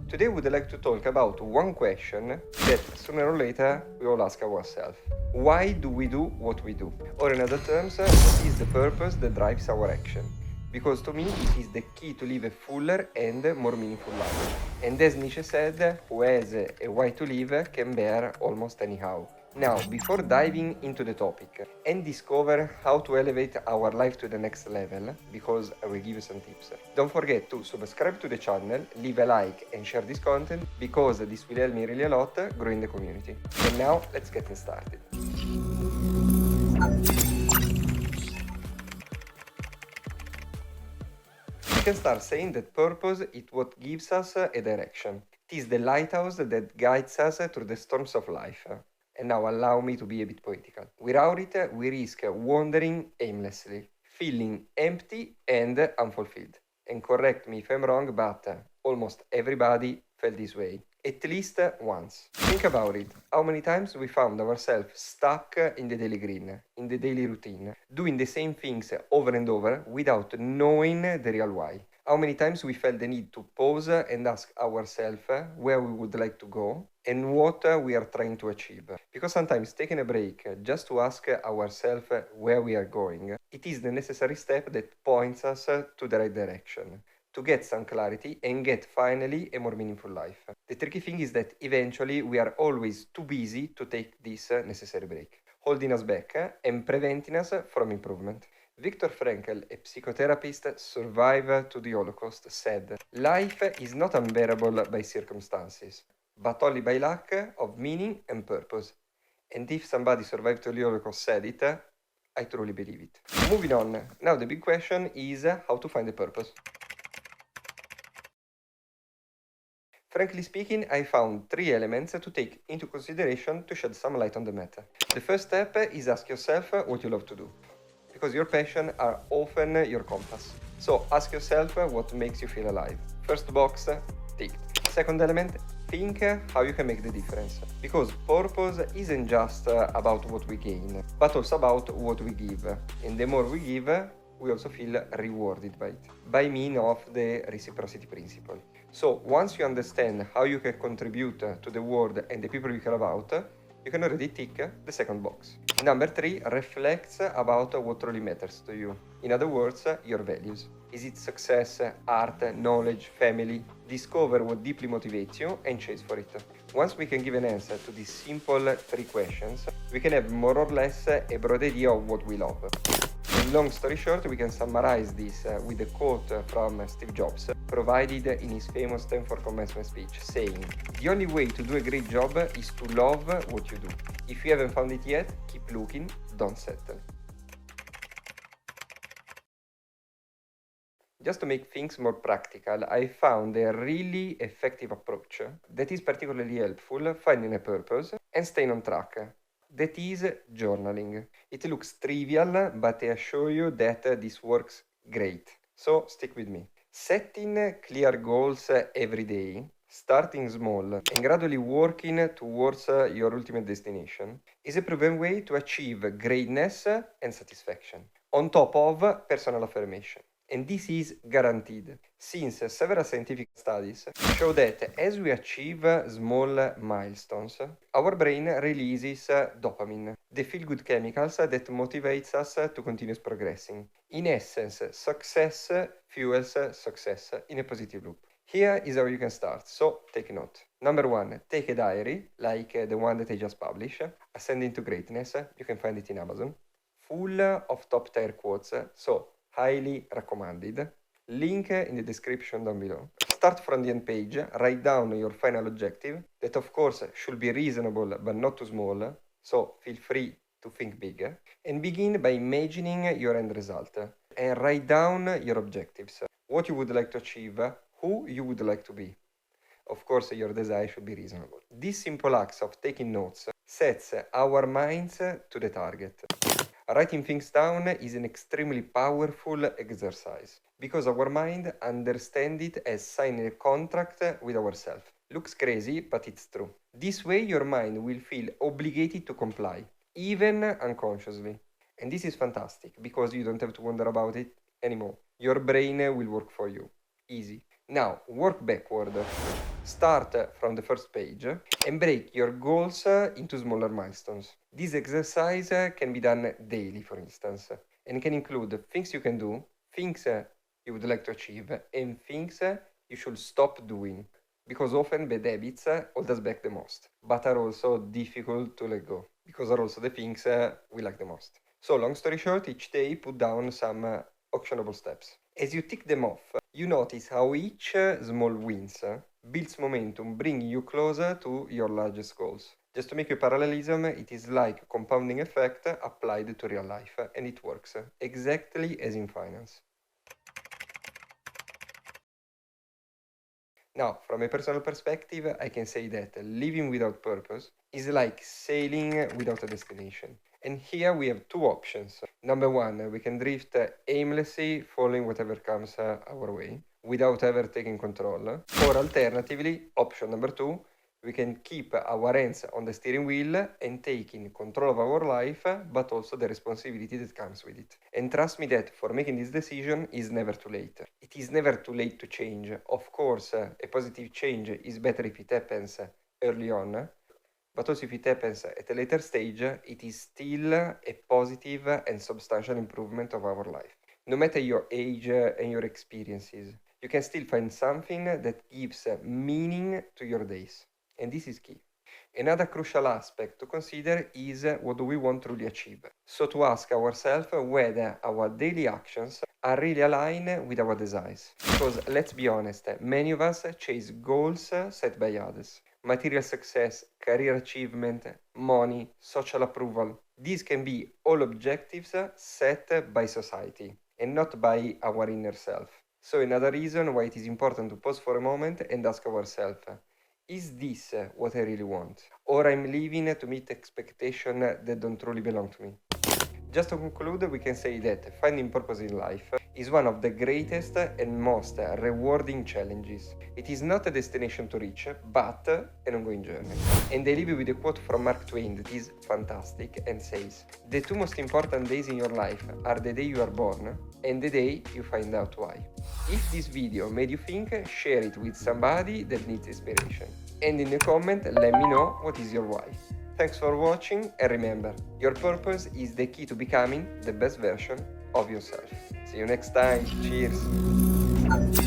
Today we would like to talk about one question that sooner or later we all ask ourselves. Why do we do what we do? Or in other terms, what is the purpose that drives our action? Because to me it is the key to live a fuller and more meaningful life. And as Nietzsche said, who has a why to live can bear almost anyhow. Now, before diving into the topic and discover how to elevate our life to the next level, because I will give you some tips, don't forget to subscribe to the channel, leave a like and share this content because this will help me really a lot growing the community. And now, let's get started. We can start saying that purpose is what gives us a direction. It is the lighthouse that guides us through the storms of life. And now allow me to be a bit poetical. Without it, we risk wandering aimlessly, feeling empty and unfulfilled. And correct me if I'm wrong, but almost everybody felt this way. At least once. Think about it. How many times we found ourselves stuck in the daily grind, in the daily routine, doing the same things over and over without knowing the real why. How many times we felt the need to pause and ask ourselves where we would like to go and what we are trying to achieve. Because sometimes taking a break just to ask ourselves where we are going, it is the necessary step that points us to the right direction, to get some clarity and get finally a more meaningful life. The tricky thing is that eventually we are always too busy to take this necessary break, holding us back and preventing us from improvement. Viktor Frankl, a psychotherapist survivor to the Holocaust, said, "Life is not unbearable by circumstances, but only by lack of meaning and purpose." And if somebody survived to the Holocaust said it, I truly believe it. Moving on, now the big question is how to find a purpose. Frankly speaking, I found 3 elements to take into consideration to shed some light on the matter. The first step is ask yourself what you love to do, because your passions are often your compass. So ask yourself what makes you feel alive. First box, ticked. Second element, think how you can make the difference. Because purpose isn't just about what we gain, but also about what we give. And the more we give, we also feel rewarded by it, by means of the reciprocity principle. So once you understand how you can contribute to the world and the people you care about, you can already tick the second box. Number 3 reflects about what truly matters to you. In other words, your values. Is it success, art, knowledge, family? Discover what deeply motivates you and chase for it. Once we can give an answer to these simple 3 questions, we can have more or less a broad idea of what we love. In long story short, we can summarize this with a quote from Steve Jobs, provided in his famous Stanford commencement speech, saying, "The only way to do a great job is to love what you do. If you haven't found it yet, keep looking, don't settle." Just to make things more practical, I found a really effective approach that is particularly helpful finding a purpose and staying on track. That is journaling. It looks trivial, but I assure you that this works great. So stick with me. Setting clear goals every day, starting small and gradually working towards your ultimate destination is a proven way to achieve greatness and satisfaction, on top of personal affirmation. And this is guaranteed, since several scientific studies show that as we achieve small milestones, our brain releases dopamine, the feel-good chemicals that motivates us to continue progressing. In essence, success fuels success in a positive loop. Here is how you can start, so take note. Number 1, take a diary, like the one that I just published, Ascending to Greatness, you can find it in Amazon, full of top-tier quotes, so highly recommended. Link in the description down below. Start from the end page, write down your final objective, that of course should be reasonable but not too small, so feel free to think big, and begin by imagining your end result, and write down your objectives, what you would like to achieve, who you would like to be. Of course, your desire should be reasonable. This simple act of taking notes sets our minds to the target. Writing things down is an extremely powerful exercise because our mind understands it as signing a contract with ourselves. Looks crazy, but it's true. This way your mind will feel obligated to comply, even unconsciously. And this is fantastic because you don't have to wonder about it anymore. Your brain will work for you. Easy. Now, work backward. Start from the first page and break your goals into smaller milestones. This exercise can be done daily, for instance, and can include things you can do, things you would like to achieve, and things you should stop doing. Because often bad habits hold us back the most, but are also difficult to let go, because are also the things we like the most. So, long story short, each day put down some actionable steps. As you tick them off, you notice how each small wins builds momentum, bringing you closer to your largest goals. Just to make a parallelism, it is like a compounding effect applied to real life, and it works exactly as in finance. Now, from a personal perspective, I can say that living without purpose is like sailing without a destination. And here we have two options. Number one, we can drift aimlessly, following whatever comes our way, without ever taking control. Or alternatively, option number two, we can keep our hands on the steering wheel and taking control of our life, but also the responsibility that comes with it. And trust me that for making this decision is never too late. It is never too late to change. Of course, a positive change is better if it happens early on, but also if it happens at a later stage, it is still a positive and substantial improvement of our life. No matter your age and your experiences, you can still find something that gives meaning to your days. And this is key. Another crucial aspect to consider is what do we want to really achieve. So to ask ourselves whether our daily actions are really aligned with our desires. Because let's be honest, many of us chase goals set by others. Material success, career achievement, money, social approval. These can be all objectives set by society and not by our inner self. So another reason why it is important to pause for a moment and ask ourselves, is this what I really want? Or I'm living to meet expectations that don't truly belong to me? Just to conclude, we can say that finding purpose in life is one of the greatest and most rewarding challenges. It is not a destination to reach, but an ongoing journey. And I leave you with a quote from Mark Twain that is fantastic and says, "The two most important days in your life are the day you are born and the day you find out why." If this video made you think, share it with somebody that needs inspiration. And in the comment, let me know what is your why. Thanks for watching, and remember, your purpose is the key to becoming the best version of yourself. See you next time. Cheers!